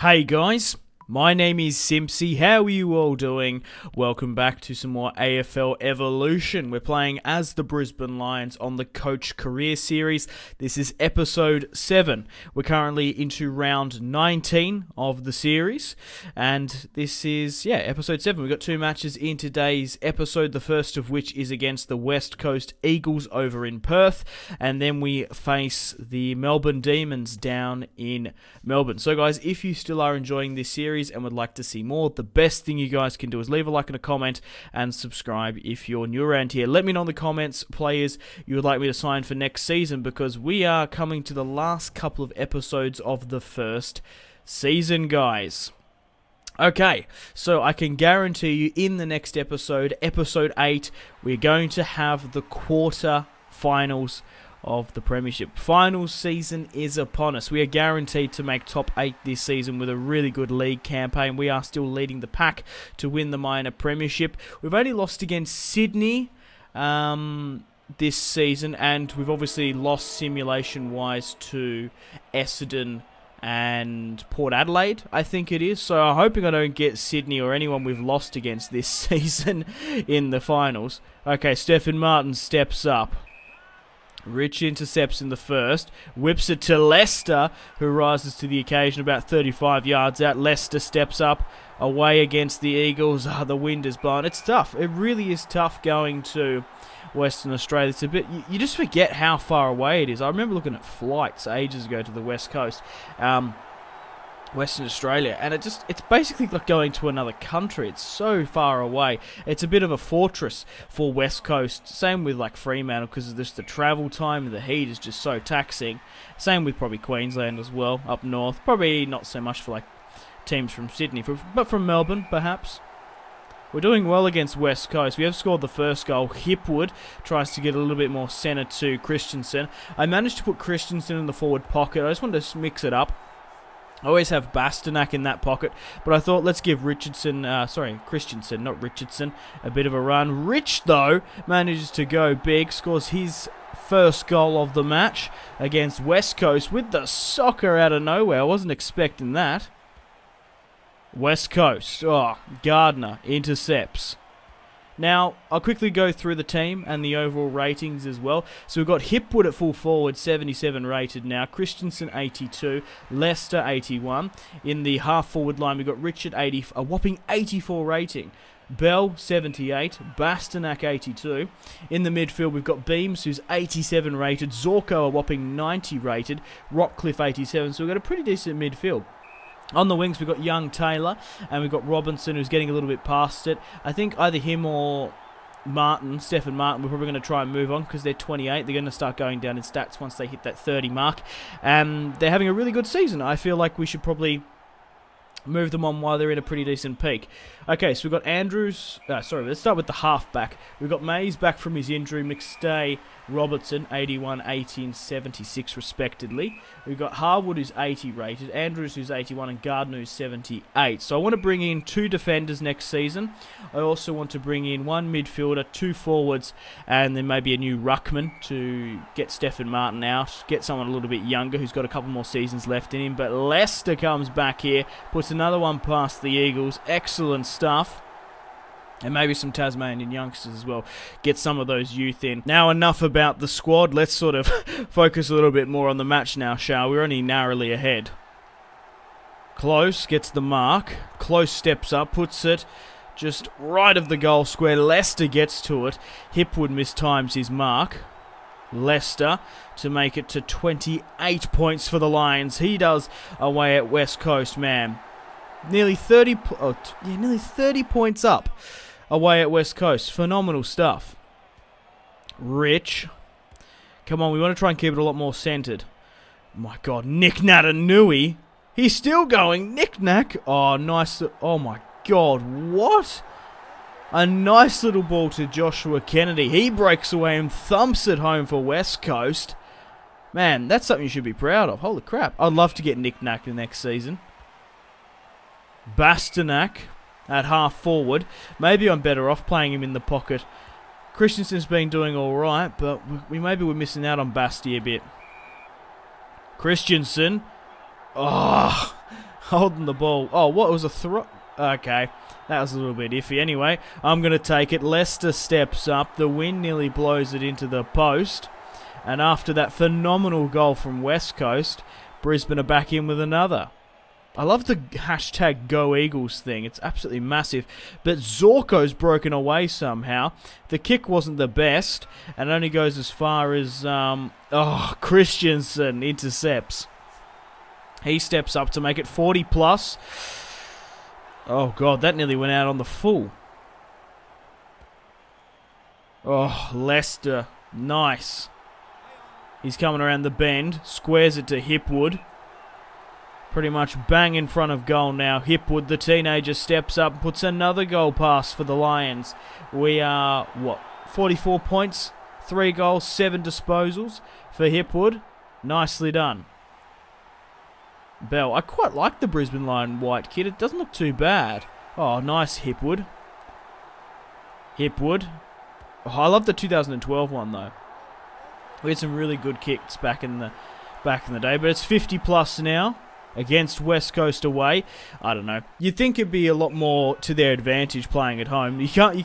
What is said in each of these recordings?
Hey guys, my name is Simpzy. How are you all doing? Welcome back to some more AFL Evolution. We're playing as the Brisbane Lions on the Coach Career Series. This is episode 7. We're currently into round 19 of the series, and this is, episode 7. We've got 2 matches in today's episode, the first of which is against the West Coast Eagles over in Perth, and then we face the Melbourne Demons down in Melbourne. So guys, if you still are enjoying this series and would like to see more, the best thing you guys can do is leave a like and a comment and subscribe if you're new around here. Let me know in the comments players you would like me to sign for next season, because we are coming to the last couple of episodes of the first season, guys. Okay, so I can guarantee you in the next episode, episode 8, we're going to have the quarter finals of the Premiership. Finals season is upon us. We are guaranteed to make top 8 this season with a really good league campaign. We are still leading the pack to win the minor Premiership. We've only lost against Sydney this season, and we've obviously lost simulation-wise to Essendon and Port Adelaide, I think it is. So I'm hoping I don't get Sydney or anyone we've lost against this season in the finals. Okay, Stephen Martin steps up. Rich intercepts in the first, whips it to Lester, who rises to the occasion about 35 yards out. Lester steps up, away against the Eagles. The wind is blowing. It's tough. It really is tough going to Western Australia. It's a bit, you just forget how far away it is. I remember looking at flights ages ago to the West Coast, Western Australia, and it's basically like going to another country. It's so far away. It's a bit of a fortress for West Coast. Same with like Fremantle, because of just the travel time and the heat is just so taxing. Same with probably Queensland as well, up north. Probably not so much for like teams from Sydney, but from Melbourne perhaps. We're doing well against West Coast. We have scored the first goal. Hipwood tries to get a little bit more centre to Christensen. I managed to put Christensen in the forward pocket. I just wanted to mix it up. I always have Bastanak in that pocket, but I thought let's give Christensen, not Richardson, a bit of a run. Rich, though, manages to go big, scores his first goal of the match against West Coast with the soccer out of nowhere. I wasn't expecting that. West Coast, Gardner intercepts. Now, I'll quickly go through the team and the overall ratings as well. So we've got Hipwood at full forward, 77 rated now. Christensen, 82. Lester, 81. In the half-forward line, we've got Richard, a whopping 84 rating. Bell, 78. Bastanak, 82. In the midfield, we've got Beams, who's 87 rated. Zorko, a whopping 90 rated. Rockcliffe, 87. So we've got a pretty decent midfield. On the wings, we've got Young Taylor, and we've got Robinson, who's getting a little bit past it. I think either him or Martin, Stephen Martin, we're probably going to try and move on because they're 28. They're going to start going down in stats once they hit that 30 mark. And they're having a really good season. I feel like we should probably move them on while they're in a pretty decent peak. Okay, so we've got Andrews. Let's start with the halfback. We've got Mays back from his injury. McStay, Robertson, 81, 80, and 76 respectively. We've got Harwood, who's 80 rated, Andrews, who's 81, and Gardner, who's 78. So I want to bring in 2 defenders next season. I also want to bring in 1 midfielder, 2 forwards, and then maybe a new ruckman to get Stephen Martin out, get someone a little bit younger who's got a couple more seasons left in him. But Lester comes back here, puts another one past the Eagles. Excellent stuff. And maybe some Tasmanian youngsters as well. Get some of those youth in. Now, enough about the squad. Let's sort of focus a little bit more on the match now, shall we? We're only narrowly ahead. Close gets the mark. Close steps up, puts it just right of the goal square. Lester gets to it. Hipwood mistimes his mark. Lester to make it to 28 points for the Lions. He does away at West Coast, man. Nearly 30 points up away at West Coast. Phenomenal stuff. Rich. Come on, we want to try and keep it a lot more centered. My God, Nick Natanui. He's still going. Nick-nack. Oh, nice. Oh, my God. What? A nice little ball to Joshua Kennedy. He breaks away and thumps it home for West Coast. Man, that's something you should be proud of. Holy crap. I'd love to get Nick-nack the next season. Bastanak at half forward. Maybe I'm better off playing him in the pocket. Christensen's been doing alright, but maybe we're missing out on Basti a bit. Christensen. Oh, holding the ball. Oh, what was a throw? Okay, that was a little bit iffy. Anyway, I'm going to take it. Leicester steps up. The wind nearly blows it into the post. And after that phenomenal goal from West Coast, Brisbane are back in with another. I love the hashtag Go Eagles thing. It's absolutely massive. But Zorko's broken away somehow. The kick wasn't the best. And only goes as far as... Christensen intercepts. He steps up to make it 40 plus. Oh, God, that nearly went out on the full. Oh, Leicester. Nice. He's coming around the bend. Squares it to Hipwood. Pretty much bang in front of goal now. Hipwood, the teenager, steps up and puts another goal pass for the Lions. We are, 44 points, 3 goals, 7 disposals for Hipwood. Nicely done. Bell. I quite like the Brisbane Lion white kit. It doesn't look too bad. Oh, nice Hipwood. Hipwood. Oh, I love the 2012 one, though. We had some really good kicks back in the day, but it's 50 plus now. Against West Coast away. I don't know. You'd think it'd be a lot more to their advantage playing at home. You can't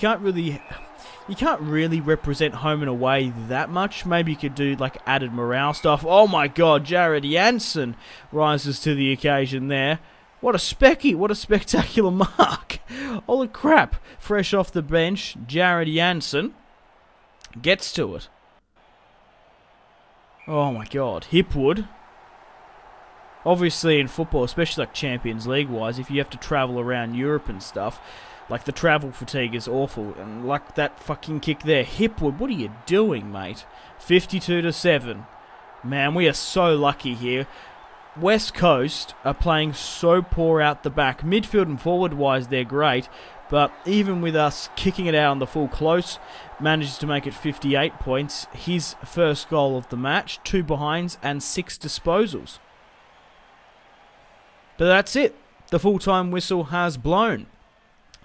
really represent home and away that much. Maybe you could do like added morale stuff. Oh my God, Jared Jansen rises to the occasion there. What a specky, what a spectacular mark. Holy crap. Fresh off the bench, Jared Jansen gets to it. Oh my God, Hipwood. Obviously in football, especially like Champions League wise, if you have to travel around Europe and stuff, like the travel fatigue is awful. And like that fucking kick there. Hipwood, what are you doing, mate? 52-7. Man, we are so lucky here. West Coast are playing so poor out the back. Midfield and forward wise, they're great. But even with us kicking it out on the full close, manages to make it 58 points. His first goal of the match, 2 behinds and 6 disposals. But that's it. The full-time whistle has blown.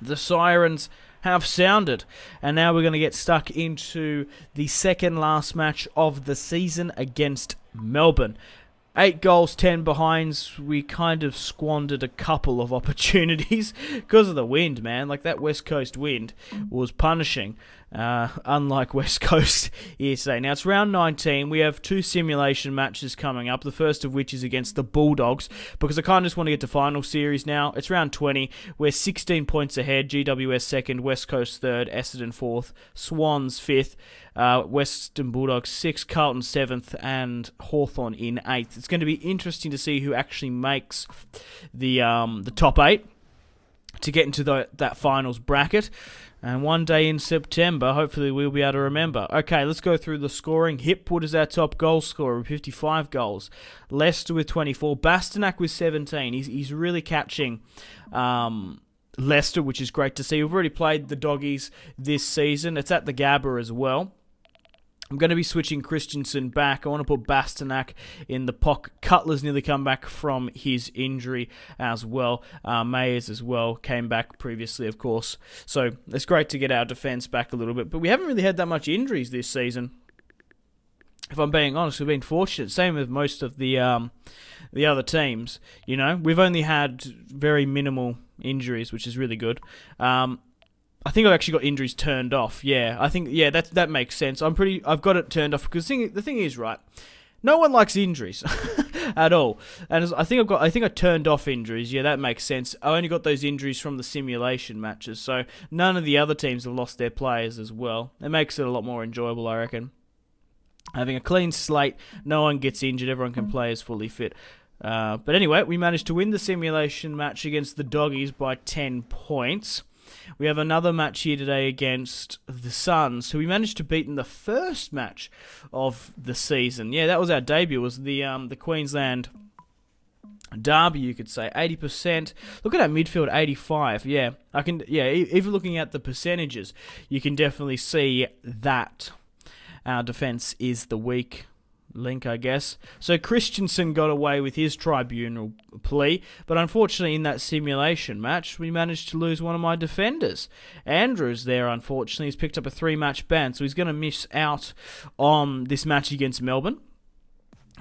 The sirens have sounded. And now we're going to get stuck into the second last match of the season against Melbourne. 8 goals, 10 behinds. We kind of squandered a couple of opportunities because of the wind, man. Like that West Coast wind was punishing. Unlike West Coast here today. Now it's round 19. We have 2 simulation matches coming up. The first of which is against the Bulldogs, because I kind of just want to get to final series now. It's round 20. We're 16 points ahead. GWS second, West Coast third, Essendon fourth, Swans fifth, Western Bulldogs 6th, Carlton 7th, and Hawthorn in 8th. It's going to be interesting to see who actually makes the top 8 to get into that finals bracket. And one day in September, hopefully we'll be able to remember. Okay, let's go through the scoring. Hipwood is our top goal scorer with 55 goals. Leicester with 24. Bastanak with 17. He's really catching Leicester, which is great to see. We've already played the Doggies this season. It's at the Gabba as well. I'm going to be switching Christensen back. I want to put Bastanak in the pocket. Cutler's nearly come back from his injury as well. Mayers as well came back previously, of course. So it's great to get our defence back a little bit. But we haven't really had that much injuries this season. If I'm being honest, we've been fortunate. Same with most of the other teams. You know, we've only had very minimal injuries, which is really good. I think I've actually got injuries turned off. Yeah, I think that makes sense. I've got it turned off because the thing is, right, no one likes injuries at all. And I think I turned off injuries. Yeah, that makes sense. I only got those injuries from the simulation matches, so none of the other teams have lost their players as well. It makes it a lot more enjoyable, I reckon. Having a clean slate, no one gets injured, everyone can play as fully fit. But anyway, we managed to win the simulation match against the Doggies by 10 points. We have another match here today against the Suns, who we managed to beat in the first match of the season. Yeah, that was our debut. It was the Queensland derby, you could say. 80%. Look at that midfield, 85. Yeah, even looking at the percentages, you can definitely see that our defence is the weak link, I guess. So Christensen got away with his tribunal plea, but unfortunately in that simulation match, we managed to lose one of my defenders. Andrews there, unfortunately, has picked up a 3-match ban, so he's going to miss out on this match against Melbourne.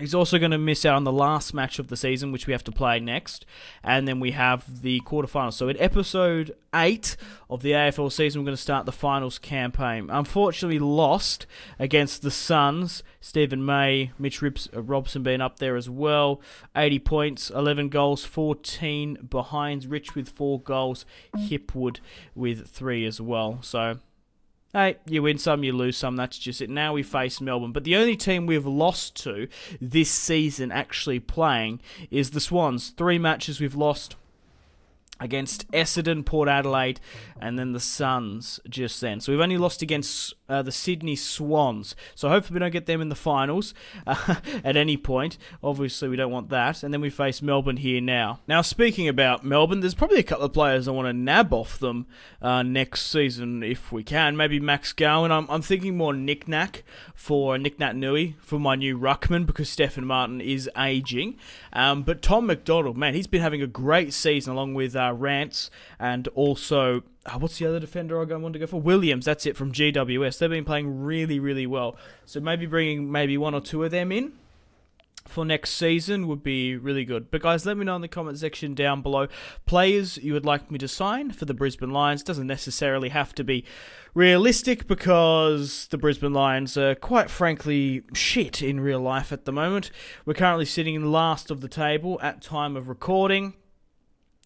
He's also going to miss out on the last match of the season, which we have to play next. And then we have the quarterfinals. So in episode 8 of the AFL season, we're going to start the finals campaign. Unfortunately lost against the Suns. Stephen May, Mitch Robson being up there as well. 80 points, 11 goals, 14 behinds. Rich with 4 goals. Hipwood with 3 as well. So, hey, you win some, you lose some, that's just it. Now we face Melbourne. But the only team we've lost to this season actually playing is the Swans. 3 matches we've lost against Essendon, Port Adelaide, and then the Suns just then. So we've only lost against the Sydney Swans. So hopefully we don't get them in the finals at any point. Obviously we don't want that. And then we face Melbourne here now. Now speaking about Melbourne, there's probably a couple of players I want to nab off them next season if we can. Maybe Max Gowan. I'm thinking more Nick Nat Nui for my new ruckman because Stephen Martin is aging. But Tom McDonald, man, he's been having a great season along with Rance and also what's the other defender I want to go for? Williams, that's it, from GWS. They've been playing really, really well. So maybe bringing maybe 1 or 2 of them in for next season would be really good. But guys, let me know in the comment section down below players you would like me to sign for the Brisbane Lions. Doesn't necessarily have to be realistic because the Brisbane Lions are quite frankly shit in real life at the moment. We're currently sitting in last of the table at time of recording.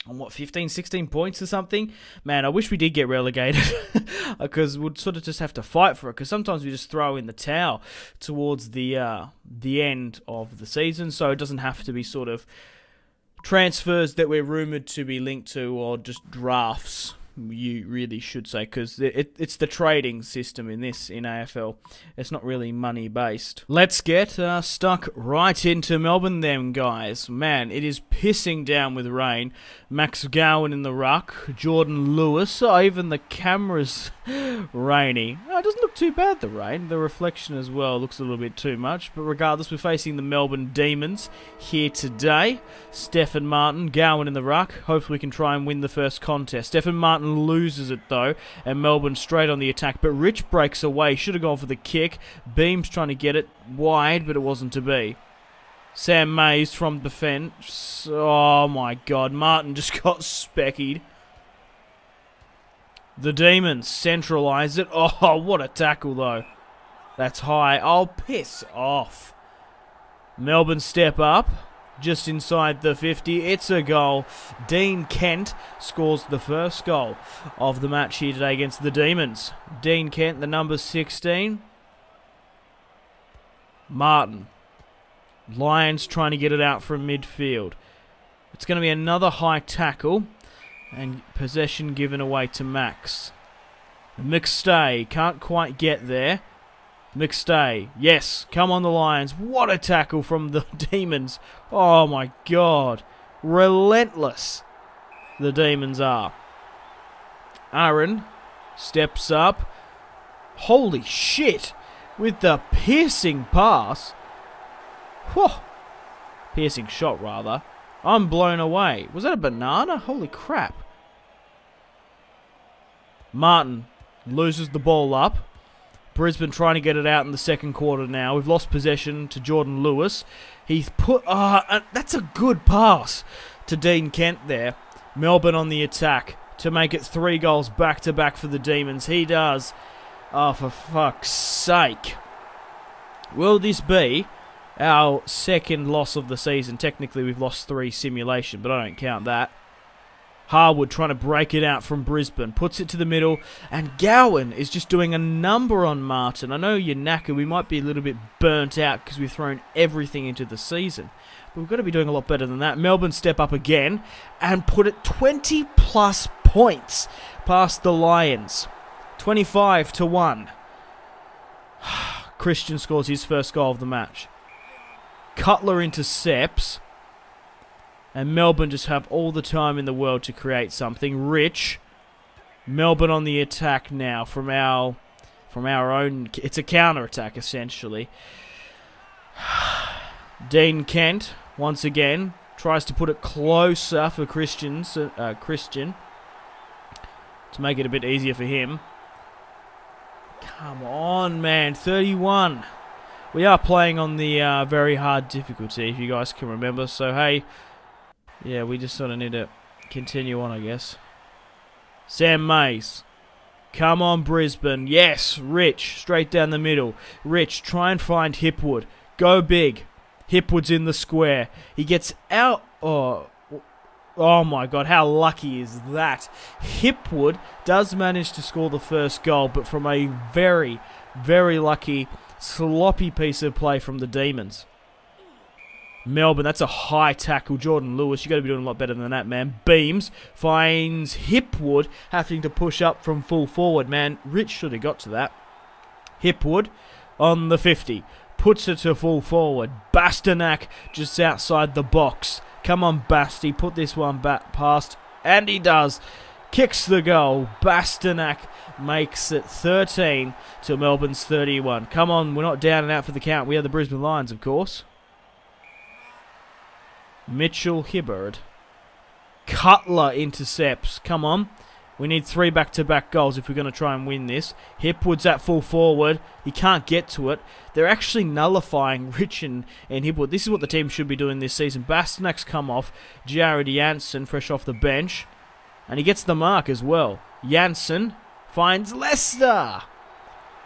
On what, 15, 16 points or something? Man, I wish we did get relegated because we'd sort of just have to fight for it because sometimes we just throw in the towel towards the end of the season, so it doesn't have to be sort of transfers that we're rumoured to be linked to or just drafts, you really should say, because it's the trading system in AFL. It's not really money based. Let's get stuck right into Melbourne then, guys. Man, it is pissing down with rain. Max Gowan in the ruck, Jordan Lewis. Oh, even the camera's rainy. Oh, it doesn't look too bad, the rain. The reflection as well looks a little bit too much, but regardless, we're facing the Melbourne Demons here today. Stephen Martin, Gowan in the ruck. Hopefully we can try and win the first contest. Stephen Martin loses it though, and Melbourne straight on the attack, but Rich breaks away. Should have gone for the kick. Beam's trying to get it wide, but it wasn't to be. Sam Mays from defence. Oh my god, Martin just got speckied. The Demons centralise it. Oh, what a tackle though. That's high. Oh, piss off. Melbourne step up. Just inside the 50, it's a goal. Dean Kent scores the first goal of the match here today against the Demons. Dean Kent, the number 16. Martin. Lions trying to get it out from midfield. It's going to be another high tackle. And possession given away to Max. McStay can't quite get there. McStay, yes, come on the Lions. What a tackle from the Demons. Oh my god. Relentless, the Demons are. Aaron steps up. Holy shit. With the piercing pass. Whew. Piercing shot, rather. I'm blown away. Was that a banana? Holy crap. Martin loses the ball up. Brisbane trying to get it out in the second quarter now. We've lost possession to Jordan Lewis. He's put... that's a good pass to Dean Kent there. Melbourne on the attack to make it 3 goals back-to-back for the Demons. He does. Oh, for fuck's sake. Will this be our second loss of the season? Technically, we've lost 3 simulation, but I don't count that. Harwood trying to break it out from Brisbane. Puts it to the middle. And Gowan is just doing a number on Martin. I know you're knackered. We might be a little bit burnt out because we've thrown everything into the season. But we've got to be doing a lot better than that. Melbourne step up again and put it 20-plus points past the Lions. 25-1. Christian scores his first goal of the match. Cutler intercepts. And Melbourne just have all the time in the world to create something. Rich. Melbourne on the attack now from our own... It's a counter-attack, essentially. Dean Kent, once again, tries to put it closer for Christian to make it a bit easier for him. Come on, man. 31. We are playing on the very hard difficulty, if you guys can remember. So, hey, yeah, we just sort of need to continue on, I guess. Sam Mays. Come on, Brisbane. Yes, Rich, straight down the middle. Rich, try and find Hipwood. Go big. Hipwood's in the square. He gets out. Oh my God, how lucky is that? Hipwood does manage to score the first goal, but from a very, very lucky, sloppy piece of play from the Demons. Melbourne, that's a high tackle. Jordan Lewis, you got to be doing a lot better than that, man. Beams finds Hipwood having to push up from full forward, man. Rich should have got to that. Hipwood on the 50. Puts it to full forward. Bastanak just outside the box. Come on, Basti. Put this one back past. And he does. Kicks the goal. Bastanak makes it 13 to Melbourne's 31. Come on, we're not down and out for the count. We are the Brisbane Lions, of course. Mitchell Hibbard. Cutler intercepts. Come on. We need 3 back-to-back goals if we're going to try and win this. Hipwood's at full forward. He can't get to it. They're actually nullifying Rich and Hipwood. This is what the team should be doing this season. Bastanak's come off. Jared Janssen fresh off the bench. And he gets the mark as well. Janssen finds Leicester.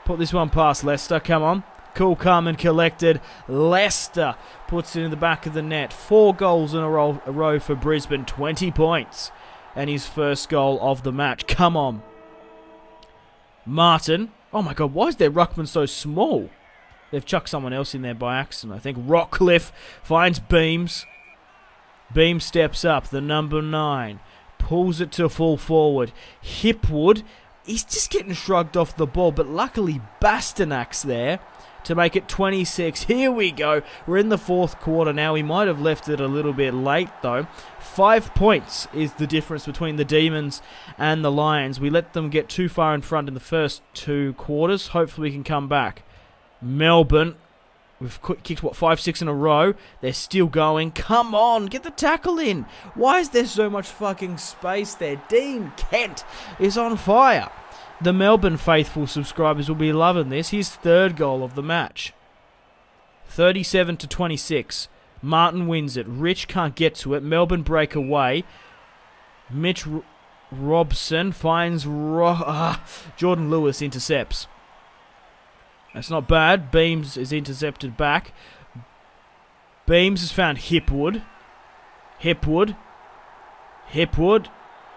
Put this one past Leicester. Come on. Cool, calm and collected. Leicester puts it in the back of the net. 4 goals in a row for Brisbane. 20 points. And his first goal of the match. Come on. Martin. Oh my God, why is their ruckman so small? They've chucked someone else in there by accident, I think. Rockcliffe finds Beams. Beams steps up, the number 9. Pulls it to full forward. Hipwood. He's just getting shrugged off the ball, but luckily Bastanak's there to make it 26. Here we go. We're in the 4th quarter now. We might have left it a little bit late, though. 5 points is the difference between the Demons and the Lions. We let them get too far in front in the first 2 quarters. Hopefully we can come back. Melbourne. We've kicked, what, 5-6 in a row. They're still going. Come on, get the tackle in. Why is there so much fucking space there? Dean Kent is on fire. The Melbourne faithful subscribers will be loving this. His 3rd goal of the match. 37 to 26. Martin wins it. Rich can't get to it. Melbourne break away. Mitch Robson finds Jordan Lewis intercepts. That's not bad. Beams is intercepted back. Beams has found Hipwood. Hipwood.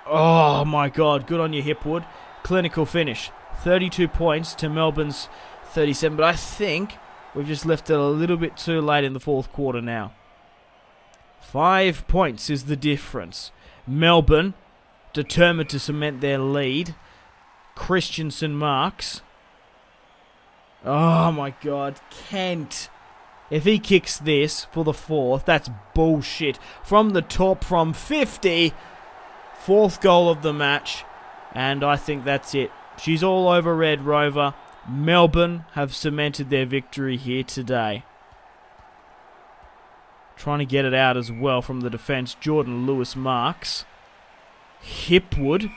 Oh my God. Good on you, Hipwood. Clinical finish. 32 points to Melbourne's 37. But I think we've just left it a little bit too late in the 4th quarter now. 5 points is the difference. Melbourne determined to cement their lead. Christensen marks. Oh my God. Kent. If he kicks this for the 4th, that's bullshit. From the top, from 50. 4th goal of the match. And I think that's it. She's all over Red Rover. Melbourne have cemented their victory here today. Trying to get it out as well from the defence. Jordan Lewis marks. Hipwood.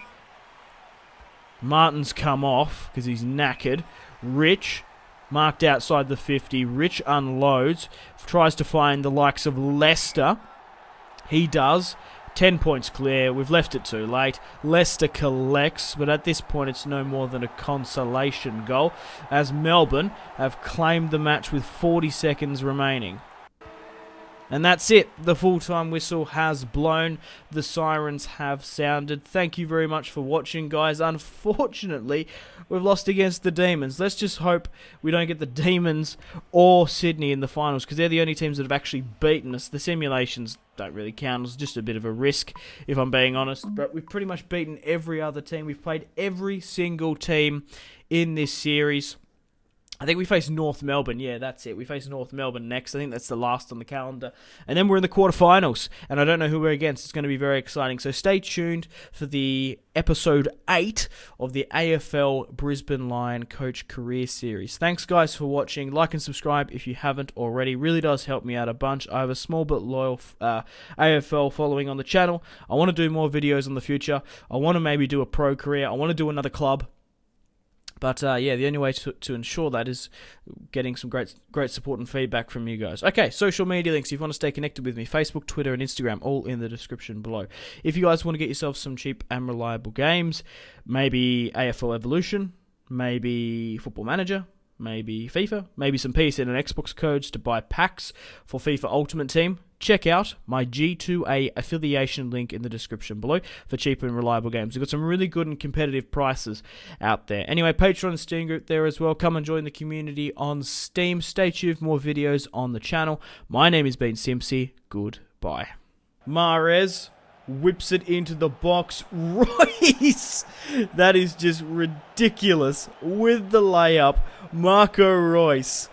Martin's come off because he's knackered. Rich marked outside the 50. Rich unloads. Tries to find the likes of Leicester. He does. 10 points clear. We've left it too late. Leicester collects, but at this point it's no more than a consolation goal as Melbourne have claimed the match with 40 seconds remaining. And that's it. The full-time whistle has blown. The sirens have sounded. Thank you very much for watching, guys. Unfortunately, we've lost against the Demons. Let's just hope we don't get the Demons or Sydney in the finals, because they're the only teams that have actually beaten us. The simulations don't really count. It's just a bit of a risk, if I'm being honest. But we've pretty much beaten every other team. We've played every single team in this series. I think we face North Melbourne. Yeah, that's it. We face North Melbourne next. I think that's the last on the calendar. And then we're in the quarterfinals. And I don't know who we're against. It's going to be very exciting. So stay tuned for the episode 8 of the AFL Brisbane Lion Coach Career Series. Thanks, guys, for watching. Like and subscribe if you haven't already. Really does help me out a bunch. I have a small but loyal AFL following on the channel. I want to do more videos in the future. I want to maybe do a pro career. I want to do another club. But yeah, the only way to ensure that is getting some great support and feedback from you guys. Okay, social media links. If you want to stay connected with me, Facebook, Twitter, and Instagram, all in the description below. If you guys want to get yourself some cheap and reliable games, maybe AFL Evolution, maybe Football Manager, maybe FIFA, maybe some PSN and Xbox codes to buy packs for FIFA Ultimate Team, check out my G2A affiliation link in the description below for cheap and reliable games. We've got some really good and competitive prices out there. Anyway, Patreon and Steam group there as well. Come and join the community on Steam. Stay tuned for more videos on the channel. My name has been Simpzy. Goodbye. Mahrez whips it into the box. Royce! That is just ridiculous. With the layup, Marco Royce